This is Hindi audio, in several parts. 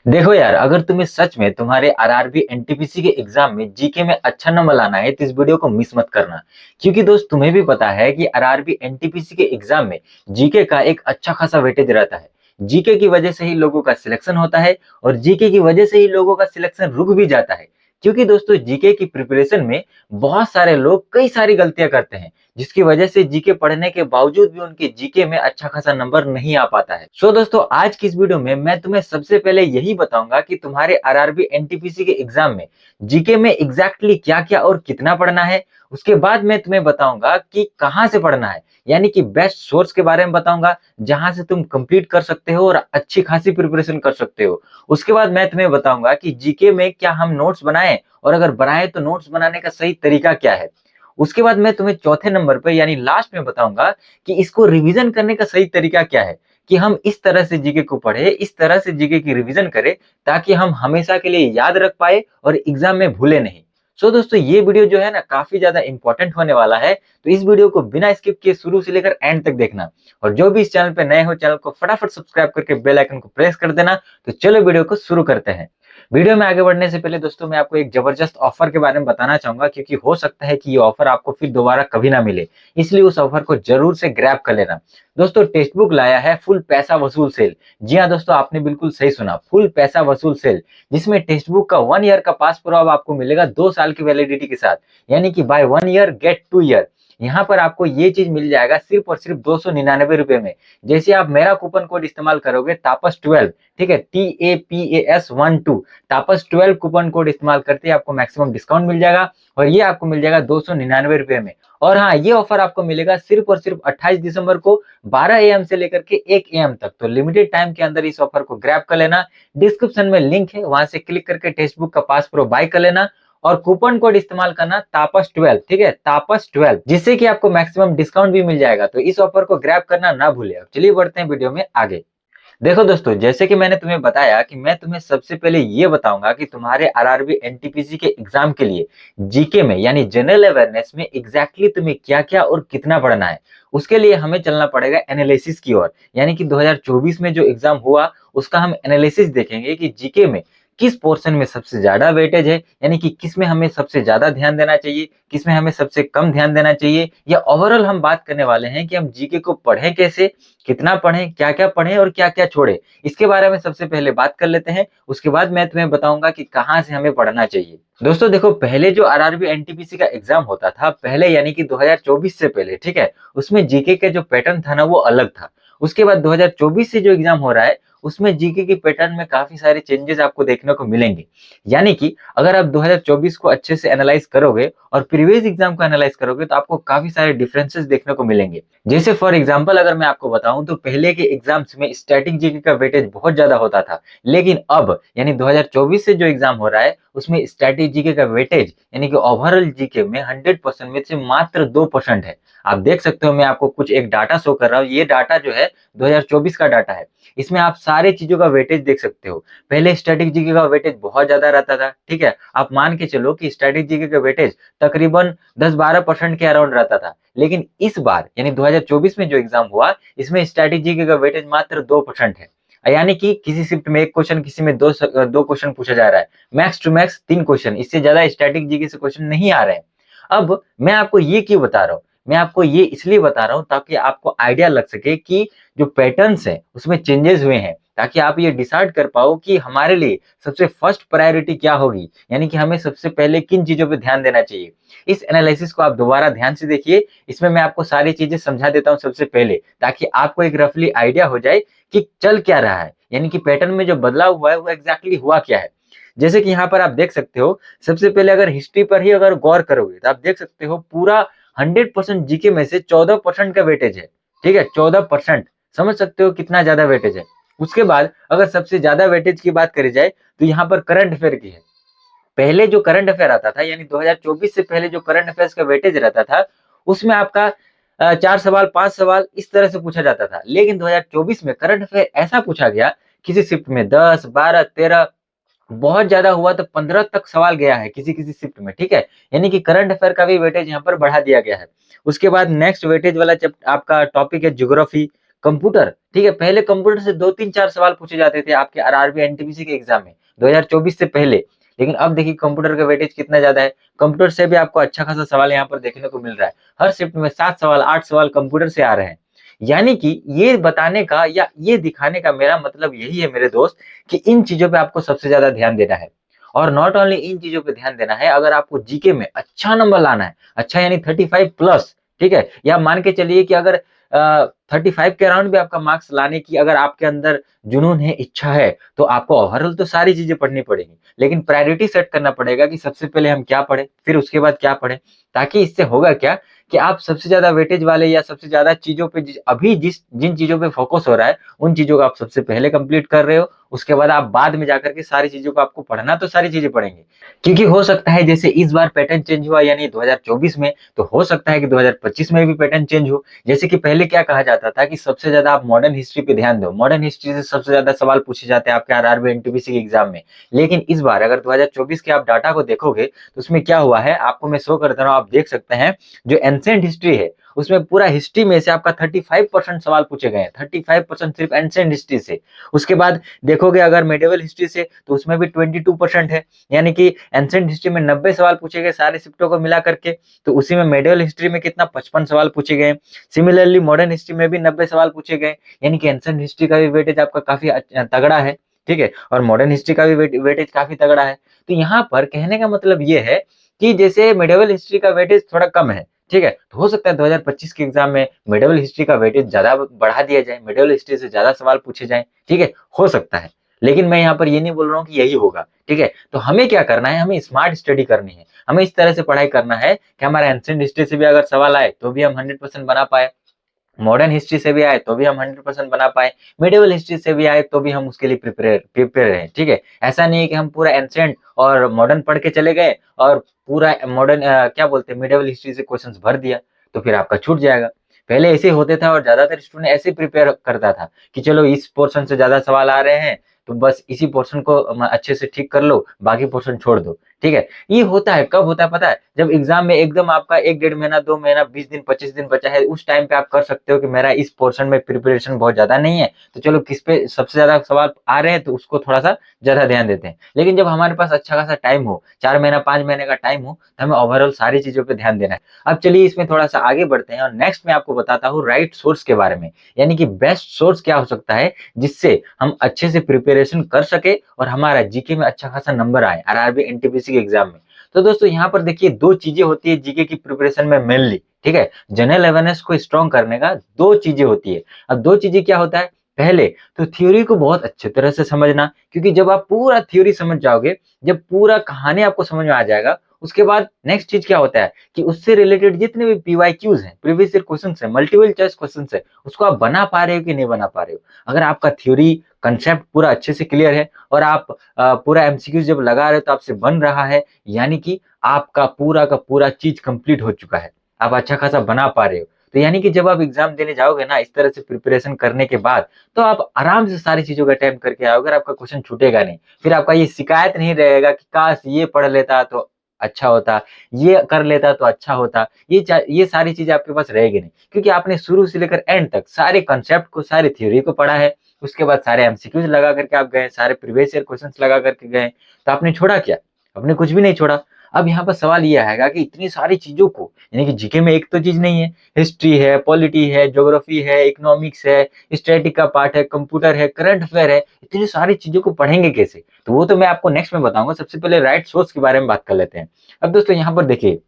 देखो यार, अगर तुम्हें सच में तुम्हारे आरआरबी एनटीपीसी के एग्जाम में जीके में अच्छा नंबर लाना है तो इस वीडियो को मिस मत करना। क्योंकि दोस्त, तुम्हें भी पता है कि आरआरबी एनटीपीसी के एग्जाम में जीके का एक अच्छा खासा वेटेज रहता है। जीके की वजह से ही लोगों का सिलेक्शन होता है और जीके की वजह से ही लोगों का सिलेक्शन रुक भी जाता है। क्योंकि दोस्तों, जीके की प्रिपरेशन में बहुत सारे लोग कई सारी गलतियां करते हैं, जिसकी वजह से जीके पढ़ने के बावजूद भी उनके जीके में अच्छा खासा नंबर नहीं आ पाता है। सो दोस्तों, आज की इस वीडियो में मैं तुम्हें सबसे पहले यही बताऊंगा कि तुम्हारे आरआरबी एनटीपीसी के एग्जाम में जीके में एग्जैक्टली क्या क्या और कितना पढ़ना है। उसके बाद मैं तुम्हें बताऊंगा कि कहाँ से पढ़ना है, यानी कि बेस्ट सोर्स के बारे में बताऊंगा जहां से तुम कंप्लीट कर सकते हो और अच्छी खासी प्रिपरेशन कर सकते हो। उसके बाद मैं तुम्हें बताऊंगा कि जीके में क्या हम नोट्स बनाएं, और अगर बनाए तो नोट्स बनाने का सही तरीका क्या है। उसके बाद मैं तुम्हें चौथे नंबर पर यानी लास्ट में बताऊंगा कि इसको रिवीजन करने का सही तरीका क्या है, कि हम इस तरह से जीके को पढ़े, इस तरह से जीके की रिवीजन करें ताकि हम हमेशा के लिए याद रख पाए और एग्जाम में भूले नहीं। सो दोस्तों, ये वीडियो जो है ना काफी ज्यादा इंपॉर्टेंट होने वाला है, तो इस वीडियो को बिना स्किप किए शुरू से लेकर एंड तक देखना। और जो भी इस चैनल पे नए हो, चैनल को फटाफट सब्सक्राइब करके बेल आइकन को प्रेस कर देना। तो चलो वीडियो को शुरू करते हैं। वीडियो में आगे बढ़ने से पहले दोस्तों, मैं आपको एक जबरदस्त ऑफर के बारे में बताना चाहूंगा, क्योंकि हो सकता है कि ये ऑफर आपको फिर दोबारा कभी ना मिले। इसलिए उस ऑफर को जरूर से ग्रैब कर लेना। दोस्तों, टेक्स्ट बुक लाया है फुल पैसा वसूल सेल। जी हाँ दोस्तों, आपने बिल्कुल सही सुना, फुल पैसा वसूल सेल, जिसमें टेक्स्ट बुक का 1 ईयर का पास प्रो अब आपको मिलेगा 2 साल की वैलिडिटी के साथ, यानी कि बाय 1 ईयर गेट 2 ईयर। यहाँ पर आपको ये चीज मिल जाएगा सिर्फ और सिर्फ 299 रुपए में। जैसे आप मेरा कूपन कोड इस्तेमाल करोगे तापस12, ठीक है, TAPAS12, तापस12 कूपन कोड इस्तेमाल करते आपको मैक्सिमम डिस्काउंट मिल जाएगा, और ये आपको मिल जाएगा 299 रुपए में। और हाँ, ये ऑफर आपको मिलेगा सिर्फ और सिर्फ 28 दिसंबर को 12 AM से लेकर के 1 AM तक। तो लिमिटेड टाइम के अंदर इस ऑफर को ग्रैब कर लेना। डिस्क्रिप्शन में लिंक है, वहां से क्लिक करके टेक्स्ट बुक का पास प्रो बाय कर लेना, और कूपन कोड इस्तेमाल करना तापस12, ठीक है, तापस12, जिससे कि आपको मैक्सिमम डिस्काउंट भी मिल जाएगा। तो इस ऑफर को ग्रैब करना ना भूले। अब चलिए बढ़ते हैं वीडियो में आगे। देखो दोस्तों, जैसे कि मैंने तुम्हें बताया कि मैं तुम्हें सबसे पहले ये बताऊंगा कि तुम्हारे आरआरबी एनटीपीसी के एग्जाम के लिए जीके में यानी जनरल अवेयरनेस में एग्जैक्टली तुम्हें क्या क्या और कितना पढ़ना है। उसके लिए हमें चलना पड़ेगा एनालिसिस की ओर, यानी कि 2024 में जो एग्जाम हुआ उसका हम एनालिसिस देखेंगे कि जीके में किस पोर्शन में सबसे ज्यादा वेटेज है, यानी कि किस में हमें सबसे ज्यादा ध्यान देना चाहिए, किस में हमें सबसे कम ध्यान देना चाहिए, या ओवरऑल हम बात करने वाले हैं कि हम जीके को पढ़ें कैसे, कितना पढ़ें, क्या क्या पढ़ें और क्या क्या छोड़ें। इसके बारे में सबसे पहले बात कर लेते हैं। उसके बाद मैं तुम्हें बताऊंगा कि कहाँ से हमें पढ़ना चाहिए। दोस्तों देखो, पहले जो आरआरबी एनटीपीसी का एग्जाम होता था, पहले यानी कि 2024 से पहले, ठीक है, उसमें जीके का जो पैटर्न था ना वो अलग था। उसके बाद 2024 से जो एग्जाम हो रहा है उसमें जीके के पैटर्न में काफी सारे चेंजेस आपको देखने को मिलेंगे। यानी कि अगर आप 2024 को अच्छे से एनालाइज करोगे और प्रीवियस एग्जाम को एनालाइज करोगे तो आपको काफी सारे डिफरेंसेस देखने को मिलेंगे। जैसे फॉर एग्जांपल अगर मैं आपको बताऊं तो पहले के एग्जाम्स में स्टैटिक जीके का वेटेज बहुत ज्यादा होता था, लेकिन अब यानी 2024 से जो एग्जाम हो रहा है उसमें स्टैटिक जीके का वेटेज यानी कि ओवरऑल जीके में 100% में से मात्र 2% है। आप देख सकते हो, मैं आपको कुछ एक डाटा शो कर रहा हूँ। ये डाटा जो है 2024 का डाटा है। इसमें आप सारे चीजों का वेटेज देख सकते हो। पहले स्टैटिक जीके का वेटेज बहुत ज्यादा रहता था, ठीक है, आप मान के चलो कि स्टैटिक जीके का वेटेज तकरीबन 10-12% के अराउंड रहता था। लेकिन इस बार यानी 2024 में जो एग्जाम हुआ इसमें स्टैटिक जीके का वेटेज मात्र 2% है। यानी कि किसी शिफ्ट में एक क्वेश्चन, किसी में दो क्वेश्चन पूछा जा रहा है, मैक्स टू मैक्स 3 क्वेश्चन, इससे ज्यादा स्टैटिक जीके से क्वेश्चन नहीं आ रहे हैं। अब मैं आपको ये क्यों बता रहा हूँ, मैं आपको ये इसलिए बता रहा हूँ ताकि आपको आइडिया लग सके कि जो पैटर्न्स हैं उसमें चेंजेस हुए हैं, ताकि आप ये डिसाइड कर पाओ कि हमारे लिए सबसे फर्स्ट प्रायोरिटी क्या होगी, यानी कि हमें सबसे पहले किन चीजों पे ध्यान देना चाहिए। इस एनालिसिस को आप दोबारा ध्यान से देखिए। इसमें मैं आपको सारी चीजें समझा देता हूँ सबसे पहले, ताकि आपको एक रफली आइडिया हो जाए कि चल क्या रहा है, यानी कि पैटर्न में जो बदलाव हुआ है वो एग्जैक्टली हुआ क्या है। जैसे कि यहाँ पर आप देख सकते हो, सबसे पहले अगर हिस्ट्री पर ही अगर गौर करोगे तो आप देख सकते हो पूरा 100% जीके में से 14% का वेटेज है, ठीक है, 14%। समझ सकते हो कितना ज्यादा वेटेज है। उसके बाद अगर सबसे ज्यादा वेटेज की बात करी जाए तो यहाँ पर करंट अफेयर की है। पहले जो करंट अफेयर आता था यानी 2024 से पहले जो करंट अफेयर्स का वेटेज रहता था उसमें आपका 4 सवाल 5 सवाल इस तरह से पूछा जाता था। लेकिन 2024 में करंट अफेयर ऐसा पूछा गया, किसी शिफ्ट में 10 12 13, बहुत ज्यादा हुआ तो 15 तक सवाल गया है किसी किसी शिफ्ट में, ठीक है। यानी कि करंट अफेयर का भी वेटेज यहाँ पर बढ़ा दिया गया है। उसके बाद नेक्स्ट वेटेज वाला आपका टॉपिक है ज्योग्राफी, कंप्यूटर, ठीक है, पहले कंप्यूटर से 2-3-4 सवाल पूछे जाते थे आपके आरआरबी एनटीपीसी के एग्जाम में 2024 से पहले। लेकिन अब देखिए कंप्यूटर का वेटेज कितना ज्यादा है, कंप्यूटर से भी आपको अच्छा खासा सवाल यहाँ पर देखने को मिल रहा है। हर शिफ्ट में 7 सवाल 8 सवाल कंप्यूटर से आ रहे हैं। यानी कि ये बताने का या ये दिखाने का मेरा मतलब यही है मेरे दोस्त, कि इन चीजों पे आपको सबसे ज्यादा ध्यान देना है। और नॉट ओनली इन चीजों पे ध्यान देना है, अगर आपको जीके में अच्छा नंबर लाना है, अच्छा यानी 35 प्लस, ठीक है, या मान के चलिए कि अगर 35 के अराउंड भी आपका मार्क्स लाने की अगर आपके अंदर जुनून है, इच्छा है, तो आपको ओवरऑल तो सारी चीजें पढ़नी पड़ेगी, लेकिन प्रायोरिटी सेट करना पड़ेगा कि सबसे पहले हम क्या पढ़े, फिर उसके बाद क्या पढ़े। ताकि इससे होगा क्या कि आप सबसे ज्यादा वेटेज वाले या सबसे ज्यादा चीजों पे अभी जिन चीजों पे फोकस हो रहा है, उन चीजों को आप सबसे पहले कंप्लीट कर रहे हो। उसके बाद आप बाद में जाकर के सारी चीजों को आपको पढ़ना तो सारी चीजें पढ़ेंगे, क्योंकि हो सकता है जैसे इस बार पैटर्न चेंज हुआ यानी 2024 में, तो हो सकता है कि 2025 में भी पैटर्न चेंज हो। जैसे कि पहले क्या कहा जाता था कि सबसे ज्यादा आप मॉडर्न हिस्ट्री पे ध्यान दो, मॉडर्न हिस्ट्री से सबसे ज्यादा सवाल पूछे जाते हैं आपके आरआरबी एनटीपीसी के एग्जाम में। लेकिन इस बार अगर 2024 के आप डाटा को देखोगे तो उसमें क्या हुआ है, आपको मैं शो करता हूँ, आप देख सकते हैं। जो एंशिएंट हिस्ट्री है उसमें पूरा हिस्ट्री में से आपका 35% सवाल पूछे गए हैं, 35% सिर्फ एंशिएंट हिस्ट्री से। उसके बाद देखोगे अगर मेडिवल हिस्ट्री से, तो उसमें भी 22% है। यानी कि एंशिएंट हिस्ट्री में 90 सवाल पूछे गए सारे शिफ्टों को मिला करके, तो उसी में मेडिवल हिस्ट्री में कितना 55 सवाल पूछे गए। सिमिलरली मॉडर्न हिस्ट्री में भी 90 सवाल पूछे गए, यानी कि एंशिएंट हिस्ट्री का भी वेटेज आपका काफी तगड़ा है, ठीक है, और मॉडर्न हिस्ट्री का भी वेटेज काफी तगड़ा है। तो यहाँ पर कहने का मतलब ये है कि जैसे मेडिवल हिस्ट्री का वेटेज थोड़ा कम है, ठीक है, तो हो सकता है 2025 के एग्जाम में मेडिवल हिस्ट्री का वेटेज ज्यादा बढ़ा दिया जाए, मेडिवल हिस्ट्री से ज्यादा सवाल पूछे जाएं, ठीक है, हो सकता है। लेकिन मैं यहाँ पर ये नहीं बोल रहा हूँ कि यही होगा, ठीक है। तो हमें क्या करना है, हमें स्मार्ट स्टडी करनी है, हमें इस तरह से पढ़ाई करना है कि हमारा एंशिएंट हिस्ट्री से भी अगर सवाल आए तो भी हम 100% बना पाए, मॉडर्न हिस्ट्री से भी आए तो भी हम 100% बना पाए, मेडिवल हिस्ट्री से भी आए तो भी हम उसके लिए प्रिपेयर रहे, ठीक है। ऐसा नहीं है कि हम पूरा एंशिएंट और मॉडर्न पढ़ के चले गए और पूरा मॉडर्न क्या बोलते हैं मेडिवल हिस्ट्री से क्वेश्चंस भर दिया, तो फिर आपका छूट जाएगा। पहले ऐसे होते था और ज्यादातर स्टूडेंट ऐसे प्रिपेयर करता था कि चलो इस पोर्शन से ज्यादा सवाल आ रहे हैं तो बस इसी पोर्शन को अच्छे से ठीक कर लो, बाकी पोर्शन छोड़ दो, ठीक है। ये होता है कब होता है पता है, जब एग्जाम में एकदम आपका 1-1.5 महीना 2 महीना 20 दिन 25 दिन बचा है, उस टाइम पे आप कर सकते हो कि मेरा इस पोर्शन में प्रिपरेशन बहुत ज्यादा नहीं है, तो चलो किस पे सबसे ज्यादा सवाल आ रहे हैं तो उसको थोड़ा सा ज्यादा ध्यान देते हैं। लेकिन जब हमारे पास अच्छा खासा टाइम हो, 4 महीना 5 महीने का टाइम हो, तो हमें ओवरऑल सारी चीजों पे ध्यान देना है। अब चलिए इसमें थोड़ा सा आगे बढ़ते हैं और नेक्स्ट मैं आपको बताता हूँ राइट सोर्स के बारे में, यानी कि बेस्ट सोर्स क्या हो सकता है जिससे हम अच्छे से प्रिपरेशन कर सके और हमारा जीके में अच्छा खासा नंबर आए आरआरबी एनटीपीसी के एग्जाम में। तो दोस्तों यहाँ पर देखिए दो चीजें होती है जीके की प्रिपरेशन में मेनली, ठीक है, जनरल अवेयरनेस को स्ट्रॉन्ग करने का दो चीजें होती है। अब दो चीजें क्या होता है, पहले तो थ्योरी को बहुत अच्छे तरह से समझना, क्योंकि जब आप पूरा थ्योरी समझ जाओगे, जब पूरा कहानी आपको समझ में आ जाएगा, उसके बाद नेक्स्ट चीज क्या होता है कि उससे रिलेटेड जितने भी पीवाईक्यूज हैं, प्रीवियस ईयर क्वेश्चंस है, मल्टीपल चॉइस क्वेश्चंस है, उसको आप बना पा रहे हो कि नहीं बना पा रहे हो। अगर आपका थ्योरी कंसेप्ट पूरा अच्छे से क्लियर है और आप पूरा एमसीक्यू जब लगा रहे हो तो आपसे बन रहा है, यानी कि आपका पूरा का पूरा चीज कंप्लीट हो चुका है, आप अच्छा खासा बना पा रहे हो। तो यानी कि जब आप एग्जाम देने जाओगे ना इस तरह से प्रिपरेशन करने के बाद, तो आप आराम से सारी चीजों का अटेम्प्ट करके आओगे, आपका क्वेश्चन छूटेगा नहीं। फिर आपका ये शिकायत नहीं रहेगा कि काश ये पढ़ लेता तो अच्छा होता, ये कर लेता तो अच्छा होता, ये सारी चीजें आपके पास रहेगी नहीं, क्योंकि आपने शुरू से लेकर एंड तक सारे कंसेप्ट को सारी थ्योरी को पढ़ा है। उसके बाद सारे एमसीक्यूज लगा करके आप गए, सारे प्रीवियस ईयर क्वेश्चंस लगा करके गए, तो आपने छोड़ा क्या, आपने कुछ भी नहीं छोड़ा। अब यहाँ पर सवाल यह आएगा कि इतनी सारी चीजों को, यानी कि जीके में एक तो चीज नहीं है, हिस्ट्री है, पॉलिटी है, ज्योग्राफी है, इकोनॉमिक्स है, स्टैटिक का पार्ट है, कंप्यूटर है, करंट अफेयर है, इतनी सारी चीजों को पढ़ेंगे कैसे, तो वो तो मैं आपको नेक्स्ट में बताऊंगा। सबसे पहले राइट सोर्स के बारे में बात कर लेते हैं। अब दोस्तों यहाँ पर देखिए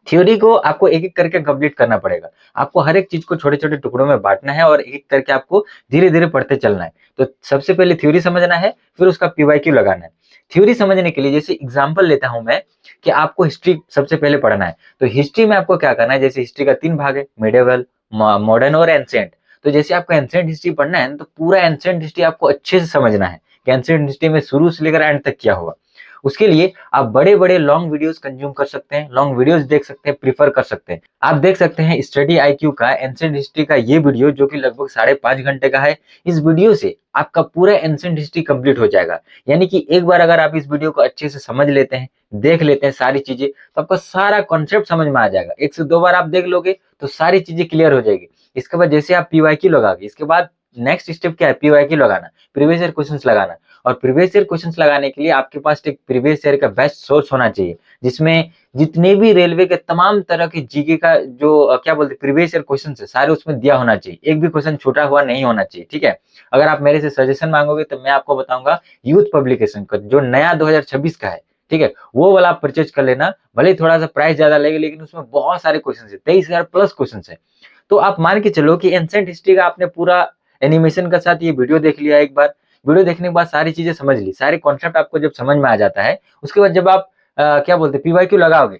थ्योरी को आपको एक एक करके कंप्लीट करना पड़ेगा, आपको हर एक चीज को छोटे छोटे टुकड़ों में बांटना है और एक एक करके आपको धीरे धीरे पढ़ते चलना है। तो सबसे पहले थ्योरी समझना है, फिर उसका पीवाईक्यू लगाना है। थ्योरी समझने के लिए जैसे एग्जांपल लेता हूं मैं कि आपको हिस्ट्री सबसे पहले पढ़ना है, तो हिस्ट्री में आपको क्या करना है, जैसे हिस्ट्री का 3 भाग है, मिडिवल, मॉडर्न और एंशिएंट। तो जैसे आपको एंशिएंट हिस्ट्री पढ़ना है तो पूरा एंशिएंट हिस्ट्री आपको अच्छे से समझना है कि एंशिएंट हिस्ट्री में शुरू से लेकर एंड तक क्या हुआ। उसके लिए आप बड़े-बड़े लॉन्ग वीडियोस कंज्यूम कर सकते हैं, लॉन्ग वीडियोस देख सकते हैं, प्रेफर कर सकते हैं। आप देख सकते हैं स्टडी आईक्यू का एंशिएंट हिस्ट्री का ये वीडियो जो कि लगभग 5.5 घंटे का है। इस वीडियो से आपका पूरा एंशिएंट हिस्ट्री कंप्लीट हो जाएगा। यानी कि एक बार अगर आप इस वीडियो को अच्छे से समझ लेते हैं, देख लेते हैं सारी चीजें, तो आपका सारा कॉन्सेप्ट समझ में आ जाएगा। 1 से 2 बार आप देख लोगे तो सारी चीजें क्लियर हो जाएगी। इसके बाद जैसे आप पीवाईक्यू लगाओगे, इसके बाद नेक्स्ट स्टेप क्या है, पीवाईक्यू लगाना, प्रीवियस ईयर क्वेश्चंस लगाना। और प्रीवियस ईयर क्वेश्चंस लगाने के लिए आपके पास एक प्रीवियस ईयर का बेस्ट सोर्स होना चाहिए, जिसमें जितने भी रेलवे के तमाम तरह के जीके का जो क्या बोलते हैं प्रीवियस ईयर क्वेश्चन है सारे उसमें दिया होना चाहिए, एक भी क्वेश्चन छूटा हुआ नहीं होना चाहिए, ठीक है। अगर आप मेरे से सजेशन मांगोगे तो मैं आपको बताऊंगा यूथ पब्लिकेशन का जो नया 2026 का है, ठीक है, वो वाला आप परचेज कर लेना। भले ही थोड़ा सा प्राइस ज्यादा लगेगा लेकिन उसमें बहुत सारे क्वेश्चन है, 23,000 प्लस क्वेश्चन है। तो आप मान के चलो कि एंशिएंट हिस्ट्री का आपने पूरा एनिमेशन के साथ ये वीडियो देख लिया एक बार, वीडियो देखने के बाद सारी चीजें समझ ली, सारे कॉन्सेप्ट आपको जब समझ में आ जाता है, उसके बाद जब आप क्या बोलते हैं पीवाईक्यू लगाओगे,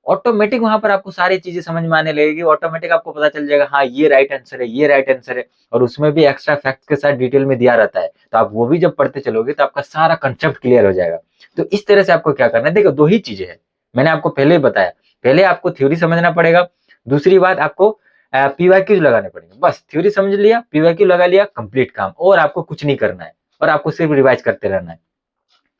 ऑटोमेटिक वहां पर आपको सारी चीजें समझ में आने लगेगी, ऑटोमेटिक आपको पता चल जाएगा हाँ ये राइट आंसर है, ये राइट आंसर है। और उसमें भी एक्स्ट्रा फैक्ट के साथ डिटेल में दिया रहता है, तो आप वो भी जब पढ़ते चलोगे तो आपका सारा कंसेप्ट क्लियर हो जाएगा। तो इस तरह से आपको क्या करना है, देखो दो ही चीजें हैं, मैंने आपको पहले ही बताया, पहले आपको थ्योरी समझना पड़ेगा, दूसरी बात आपको पीवाईक्यू लगाने पड़ेंगे। बस थ्योरी समझ लिया, पीवाईक्यू लगा लिया, कंप्लीट काम, और आपको कुछ नहीं करना है, और आपको सिर्फ रिवाइज करते रहना है।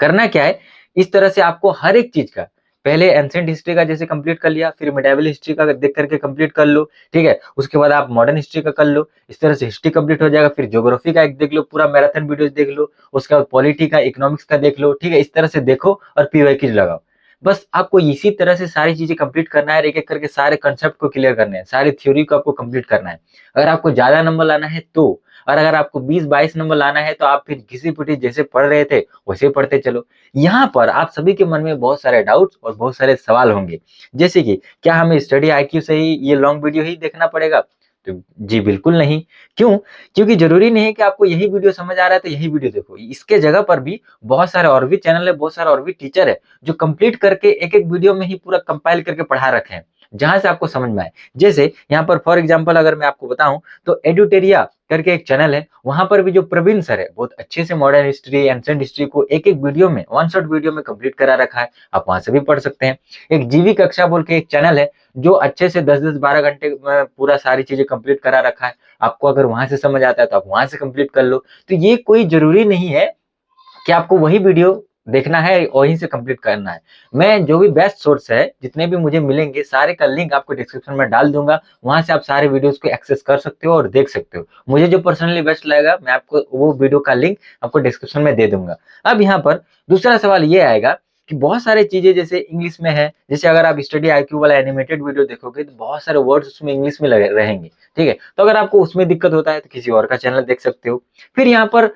करना क्या है, इस तरह से आपको हर एक चीज का पहले एंशिएंट हिस्ट्री का जैसे कंप्लीट कर लिया, फिर मिडाइवल हिस्ट्री का देख करके कंप्लीट कर लो, ठीक है, उसके बाद आप मॉडर्न हिस्ट्री का कर लो, इस तरह से हिस्ट्री कंप्लीट हो जाएगा। फिर ज्योग्राफी का एक देख लो, पूरा मैराथन वीडियोस देख लो, उसके बाद पॉलिटी का, इकोनॉमिक्स का देख लो, ठीक है, इस तरह से देखो और पीवाईक्यूज लगाओ। बस आपको इसी तरह से सारी चीजें कंप्लीट करना है, एक एक करके सारे कंसेप्ट को क्लियर करने हैं, सारी थ्योरी को आपको कंप्लीट करना है। अगर आपको ज्यादा नंबर लाना है तो, और अगर आपको 20-22 नंबर लाना है तो आप फिर घिसी पिटी जैसे पढ़ रहे थे वैसे पढ़ते चलो। यहाँ पर आप सभी के मन में बहुत सारे डाउट्स और बहुत सारे सवाल होंगे, जैसे कि क्या हमें स्टडी आईक्यू से ही ये लॉन्ग वीडियो ही देखना पड़ेगा? तो जी बिल्कुल नहीं। क्यों? क्योंकि जरूरी नहीं है कि आपको यही वीडियो समझ आ रहा है तो यही वीडियो देखो, इसके जगह पर भी बहुत सारे और भी चैनल है, बहुत सारे और भी टीचर है जो कंप्लीट करके एक एक वीडियो में ही पूरा कंपाइल करके पढ़ा रखे हैं, जहां से आपको समझ में आए। जैसे यहाँ पर फॉर एग्जाम्पल अगर मैं आपको बताऊं तो एडुटेरिया करके एक चैनल है, वहां पर भी जो प्रवीण सर है बहुत अच्छे से मॉडर्न हिस्ट्री, एंशिएंट हिस्ट्री को एक एक वीडियो में, वन शॉट वीडियो में कंप्लीट करा रखा है, आप वहां से भी पढ़ सकते हैं। एक जीवी कक्षा बोल के एक चैनल है जो अच्छे से 10-10 12 घंटे में पूरा सारी चीजें कंप्लीट करा रखा है, आपको अगर वहां से समझ आता है तो आप वहां से कंप्लीट कर लो। तो ये कोई जरूरी नहीं है कि आपको वही वीडियो देखना है वहीं से कंप्लीट करना है। मैं जो भी बेस्ट सोर्स है जितने भी मुझे मिलेंगे सारे का लिंक आपको डिस्क्रिप्शन में डाल दूंगा, वहां से आप सारे वीडियोस को एक्सेस कर सकते हो और देख सकते हो। मुझे जो पर्सनली बेस्ट लगेगा मैं आपको वो वीडियो का लिंक आपको डिस्क्रिप्शन में दे दूंगा। अब यहाँ पर दूसरा सवाल ये आएगा कि बहुत सारी चीजें जैसे इंग्लिश में है, जैसे अगर आप स्टडी आईक्यू वाला एनिमेटेड वीडियो देखोगे तो बहुत सारे वर्ड्स उसमें इंग्लिश में रहेंगे, ठीक है, तो अगर आपको उसमें दिक्कत होता है तो किसी और का चैनल देख सकते हो। फिर यहाँ पर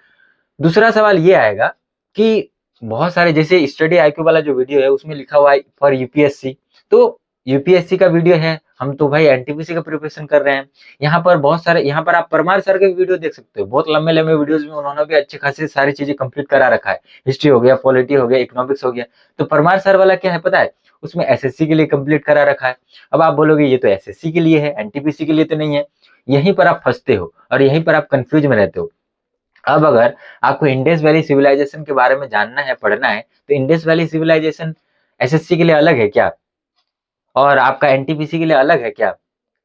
दूसरा सवाल ये आएगा कि बहुत सारे जैसे स्टडी आईक्यू वाला जो वीडियो है उसमें लिखा हुआ है फॉर यूपीएससी, तो यूपीएससी का वीडियो है, हम तो भाई एनटीपीसी का प्रिपरेशन कर रहे हैं। यहाँ पर बहुत सारे, यहाँ पर आप परमार सर के वीडियो देख सकते हो, बहुत लंबे लंबे वीडियोस में उन्होंने भी अच्छे खासे सारी चीजें कंप्लीट करा रखा है, हिस्ट्री हो गया, पॉलिटी हो गया, इकोनॉमिक्स हो गया। तो परमार सर वाला क्या है पता है, उसमें एसएससी के लिए कंप्लीट करा रखा है। अब आप बोलोगे ये तो एसएससी के लिए है, एनटीपीसी के लिए तो नहीं है। यहीं पर आप फंसते हो और यहीं पर आप कंफ्यूज में रहते हो। अब अगर आपको इंडस वैली सिविलाइजेशन के बारे में जानना है, पढ़ना है, तो इंडस वैली सिविलाइजेशन एसएससी के लिए अलग है क्या, और आपका एनटीपीसी के लिए अलग है क्या?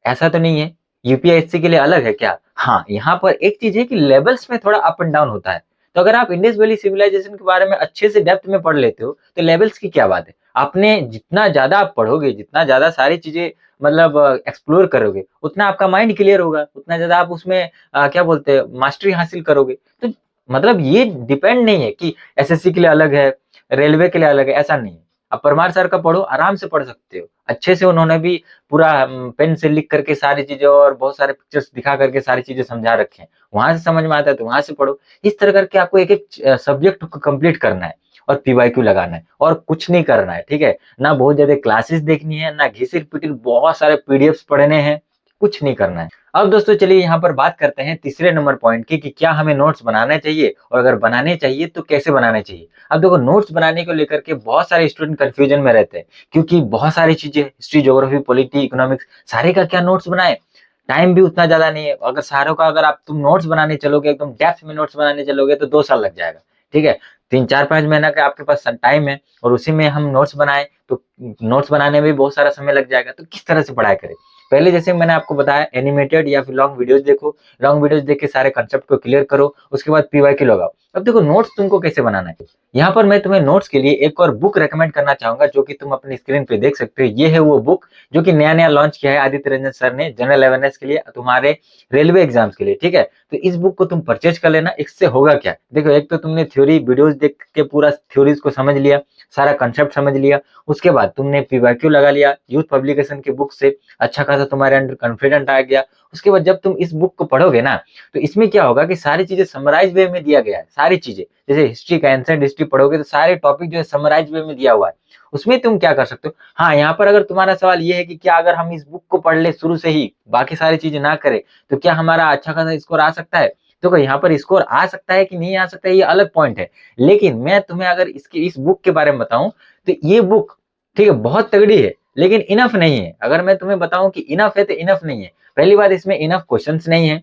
ऐसा तो नहीं है। यूपीएससी के लिए अलग है क्या? हाँ, यहाँ पर एक चीज है कि लेवल्स में थोड़ा अप एंड डाउन होता है। तो अगर आप इंडस वैली सिविलाइजेशन के बारे में अच्छे से डेप्थ में पढ़ लेते हो तो लेवल्स की क्या बात है। आपने जितना ज्यादा आप पढ़ोगे, जितना ज्यादा सारी चीजें मतलब एक्सप्लोर करोगे, उतना आपका माइंड क्लियर होगा, उतना ज्यादा आप उसमें क्या बोलते हैं मास्टरी हासिल करोगे। तो मतलब ये डिपेंड नहीं है कि एसएससी के लिए अलग है, रेलवे के लिए अलग है, ऐसा नहीं है। आप परमार सर का पढ़ो, आराम से पढ़ सकते हो, अच्छे से उन्होंने भी पूरा पेन से लिख करके सारी चीजें और बहुत सारे पिक्चर्स दिखा करके सारी चीजें समझा रखे हैं, वहां से समझ में आता है तो वहां से पढ़ो। इस तरह करके आपको एक एक सब्जेक्ट को कंप्लीट करना है और पीवाईक्यू लगाना है और कुछ नहीं करना है, ठीक है, ना बहुत ज्यादा क्लासेस देखनी है, ना घिसी पिटी बहुत सारे पीडीएफ्स पढ़ने हैं, कुछ नहीं करना है। अब दोस्तों चलिए यहाँ पर बात करते हैं तीसरे नंबर पॉइंट की कि क्या हमें नोट्स बनाने चाहिए, और अगर बनाने चाहिए तो कैसे बनाने चाहिए। अब देखो नोट्स बनाने को लेकर के बहुत सारे स्टूडेंट कंफ्यूजन में रहते हैं, क्योंकि बहुत सारी चीजें हिस्ट्री, ज्योग्राफी, पॉलिटी, इकोनॉमिक्स, सारे का क्या नोट्स बनाए, टाइम भी उतना ज्यादा नहीं है। अगर सारों का अगर आप तुम नोट्स बनाने चलोगे, एकदम डेप्थ में नोट्स बनाने चलोगे तो 2 साल लग जाएगा, ठीक है। 3-4-5 महीना का आपके पास टाइम है और उसी में हम नोट्स बनाए तो नोट्स बनाने में भी बहुत सारा समय लग जाएगा। तो किस तरह से पढ़ाई करें, पहले जैसे मैंने आपको बताया एनिमेटेड या फिर लॉन्ग वीडियोस देखो, लॉन्ग वीडियोस देख के सारे कंसेप्ट को क्लियर करो, उसके बाद पीवाईक्यू लगाओ। अब देखो नोट्स तुमको कैसे बनाना है। यहाँ पर मैं तुम्हें नोट्स के लिए एक और बुक रेकमेंड करना चाहूंगा जो कि तुम अपनी स्क्रीन पे देख सकते हो। ये है वो बुक जो कि नया नया लॉन्च किया है आदित्य रंजन सर ने जनरल अवेयरनेस के लिए, तुम्हारे रेलवे एग्जाम्स के लिए, ठीक है। तो इस बुक को तुम परचेज कर लेना। इससे होगा क्या, देखो एक तो तुमने थ्योरी वीडियोस देख के पूरा थ्योरीज को समझ लिया, सारा कंसेप्ट समझ लिया। उसके बाद तुमने पीवाईक्यू लगा लिया यूथ पब्लिकेशन की बुक से, अच्छा खासा तुम्हारे अंदर कॉन्फिडेंट आ गया। उसके बाद जब तुम इस बुक को पढ़ोगे ना, तो इसमें क्या होगा कि सारी चीजें समराइज वे में दिया गया है। सारी चीजें जैसे हिस्ट्री का एंशिएंट हिस्ट्री पढ़ोगे तो सारे टॉपिक जो है समराइज वे में दिया हुआ है। उसमें तुम क्या कर सकते हो, हाँ यहाँ पर अगर तुम्हारा सवाल ये है कि क्या अगर हम इस बुक को पढ़ ले शुरू से ही, बाकी सारी चीजें ना करें, तो क्या हमारा अच्छा खासा स्कोर आ सकता है। देखो यहाँ पर स्कोर आ सकता है कि नहीं आ सकता है ये अलग पॉइंट है, लेकिन मैं तुम्हें अगर इसकी इस बुक के बारे में बताऊं तो ये बुक, ठीक है, बहुत तगड़ी है, लेकिन इनफ नहीं है। अगर मैं तुम्हें बताऊं कि इनफ है तो इनफ नहीं है। पहली बात, इसमें इनफ क्वेश्चंस नहीं है,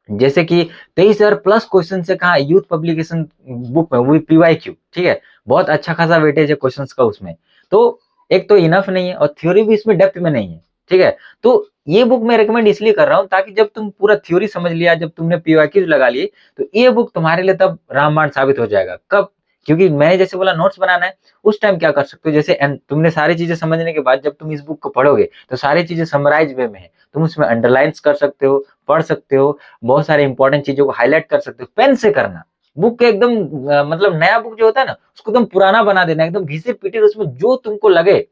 जैसे कि 23,000 प्लस क्वेश्चन से कहा यूथ पब्लिकेशन बुक में, वो भी पीवाईक्यू, ठीक है। बहुत अच्छा खासा वेटेज है क्वेश्चंस का उसमें। तो एक तो इनफ नहीं है और थ्योरी भी इसमें डेप्थ में नहीं है, ठीक है। तो ये बुक मैं रिकमेंड इसलिए कर रहा हूँ ताकि जब तुम पूरा थ्योरी समझ लिया, जब तुमने पीवाईक्यूज लगा लिए, तो ये बुक तुम्हारे लिए तब रामबाण साबित हो जाएगा। कब, क्योंकि मैंने जैसे बोला नोट्स बनाना है, उस टाइम क्या कर सकते हो, जैसे तुमने सारी चीजें समझने के बाद जब तुम इस बुक को पढ़ोगे तो सारी चीजें समराइज वे में है, तुम उसमें अंडरलाइंस कर सकते हो, पढ़ सकते हो, बहुत सारे इंपॉर्टेंट चीजों को हाईलाइट कर सकते हो। पेन से करना, बुक के एकदम मतलब नया बुक जो होता है ना, उसको एकदम पुराना बना देना, एकदम घिसे पीटे, उसमें जो तुमको लगे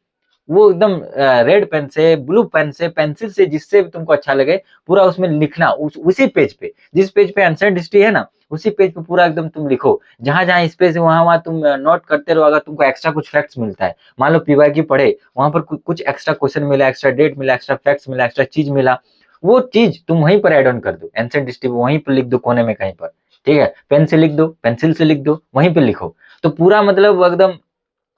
वो एकदम रेड पेन से, ब्लू पेन से, पेंसिल से, जिससे भी तुमको अच्छा लगे, पूरा उसमें लिखना। उसी पेज पे, जिस पेज पे एंशिएंट हिस्ट्री है ना, उसी पेज पे पूरा एकदम तुम लिखो। जहां जहां स्पेस है वहां वहां तुम नोट करते रहो। अगर तुमको एक्स्ट्रा कुछ फैक्ट्स मिलता है, मान लो पीवाईक्यू पढ़े, वहां पर कुछ एक्स्ट्रा क्वेश्चन मिला, एक्स्ट्रा डेट मिला, एक्स्ट्रा फैक्ट्स मिला, एक्स्ट्रा चीज मिला, वो चीज तुम वहीं पर एड ऑन कर दो, एंशिएंट हिस्ट्री वहीं पर लिख दो कोने में कहीं पर, ठीक है। पेन से लिख दो, पेंसिल से लिख दो, वहीं पे लिखो। तो पूरा मतलब एकदम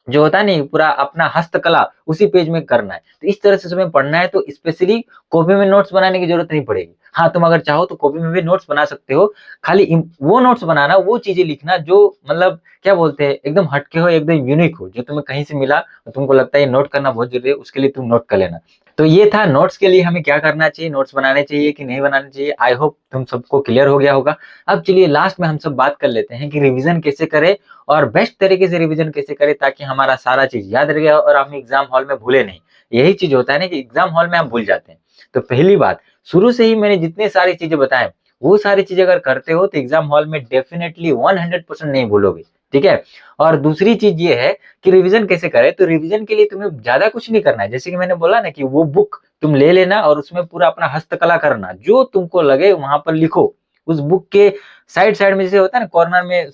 जो होता है नहीं, पूरा अपना हस्तकला उसी पेज में करना है। तो इस तरह से तुम्हें पढ़ना है, तो स्पेशली कॉपी में नोट्स बनाने की जरूरत नहीं पड़ेगी। हाँ, तुम अगर चाहो तो कॉपी में भी नोट्स बना सकते हो। खाली वो नोट्स बनाना, वो चीजें लिखना जो मतलब क्या बोलते हैं, एकदम हटके हो, एकदम यूनिक हो, जो तुम्हें कहीं से मिला और तुमको लगता है ये नोट करना बहुत जरूरी है, उसके लिए तुम नोट कर लेना। तो ये था नोट्स के लिए हमें क्या करना चाहिए, नोट्स बनाने चाहिए कि नहीं बनाने चाहिए। आई होप तुम सबको क्लियर हो गया होगा। अब चलिए लास्ट में हम सब बात कर लेते हैं कि रिवीजन कैसे करें और बेस्ट तरीके से रिवीजन कैसे करें ताकि हमारा सारा चीज याद रह गया और हम एग्जाम हॉल में भूले नहीं। यही चीज होता है ना कि एग्जाम हॉल में हम भूल जाते हैं। तो पहली बात, शुरू से ही मैंने जितनी सारी चीजें बताएं, वो सारी चीजें अगर करते हो तो एग्जाम हॉल में डेफिनेटली 100% नहीं भूलोगे, ठीक है। और दूसरी चीज ये है कि रिवीजन कैसे करें, तो रिवीजन के लिए तुम्हें ज्यादा कुछ नहीं करना है। जैसे कि मैंने बोला ना कि वो बुक तुम ले लेना और उसमें पूरा अपना हस्तकला करना, जो तुमको लगे वहां पर लिखो। उस बुक के साइड साइड में जैसे होता है ना, कॉर्नर में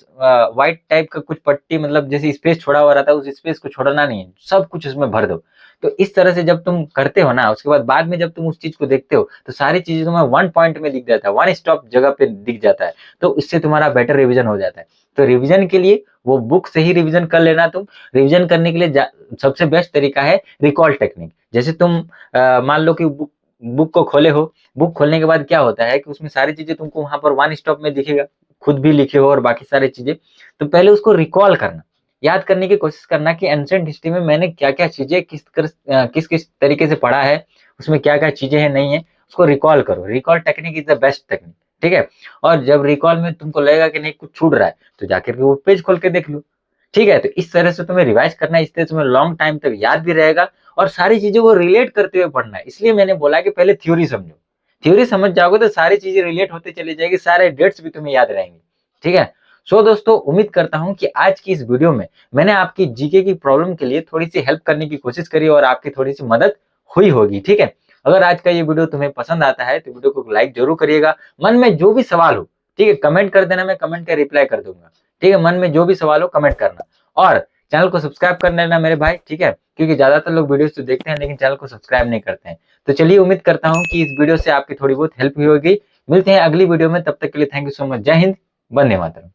व्हाइट टाइप का कुछ पट्टी, मतलब जैसे स्पेस छोड़ा हुआ रहता है, उस स्पेस को छोड़ना नहीं है, सब कुछ उसमें भर दो। तो इस तरह से जब तुम करते हो ना, उसके बाद में जब तुम उस चीज को देखते हो तो सारी चीजें तुम्हें वन पॉइंट में दिख जाता है, वन स्टॉप जगह पे दिख जाता है। तो इससे तुम्हारा बेटर रिवीजन हो जाता है। तो रिवीजन के लिए वो बुक से ही रिवीजन कर लेना तुम। रिवीजन करने के लिए सबसे बेस्ट तरीका है रिकॉल टेक्निक। जैसे तुम मान लो कि बुक को खोले हो, बुक खोलने के बाद क्या होता है कि उसमें सारी चीजें तुमको वहां पर वन स्टॉप में दिखेगा, खुद भी लिखे हो और बाकी सारी चीजें। तो पहले उसको रिकॉल करना, याद करने की कोशिश करना कि एंशिएंट हिस्ट्री में मैंने क्या क्या चीजें किस किस तरीके से पढ़ा है, उसमें क्या क्या चीजें हैं नहीं है, उसको रिकॉल करो। Recall technique is the best technique, ठीक है। और जब रिकॉल में तुमको लगेगा कि नहीं कुछ छूट रहा है, तो जाकर के वो पेज खोल के देख लो, ठीक है। तो इस तरह से तुम्हें रिवाइज करना है, इस तरह से तुम्हें लॉन्ग टाइम तक याद भी रहेगा और सारी चीजों को रिलेट करते हुए पढ़ना है। इसलिए मैंने बोला कि पहले थ्योरी समझो, थ्योरी समझ जाओगे तो सारी चीजें रिलेट होते चली जाएगी, सारे डेट्स भी तुम्हें याद रहेंगे, ठीक है। सो दोस्तों, उम्मीद करता हूं कि आज की इस वीडियो में मैंने आपकी जीके की प्रॉब्लम के लिए थोड़ी सी हेल्प करने की कोशिश करी और आपकी थोड़ी सी मदद हुई होगी, ठीक है। अगर आज का ये वीडियो तुम्हें पसंद आता है तो वीडियो को लाइक जरूर करिएगा। मन में जो भी सवाल हो, ठीक है, कमेंट कर देना, मैं कमेंट का रिप्लाई कर दूंगा, ठीक है। मन में जो भी सवाल हो कमेंट करना और चैनल को सब्सक्राइब कर लेना मेरे भाई, ठीक है, क्योंकि ज्यादातर लोग वीडियोस तो देखते हैं लेकिन चैनल को सब्सक्राइब नहीं करते हैं। तो चलिए, उम्मीद करता हूँ कि इस वीडियो से आपकी थोड़ी बहुत हेल्प हुई होगी। मिलते हैं अगली वीडियो में, तब तक के लिए थैंक यू सो मच। जय हिंद, वंदे मातरम।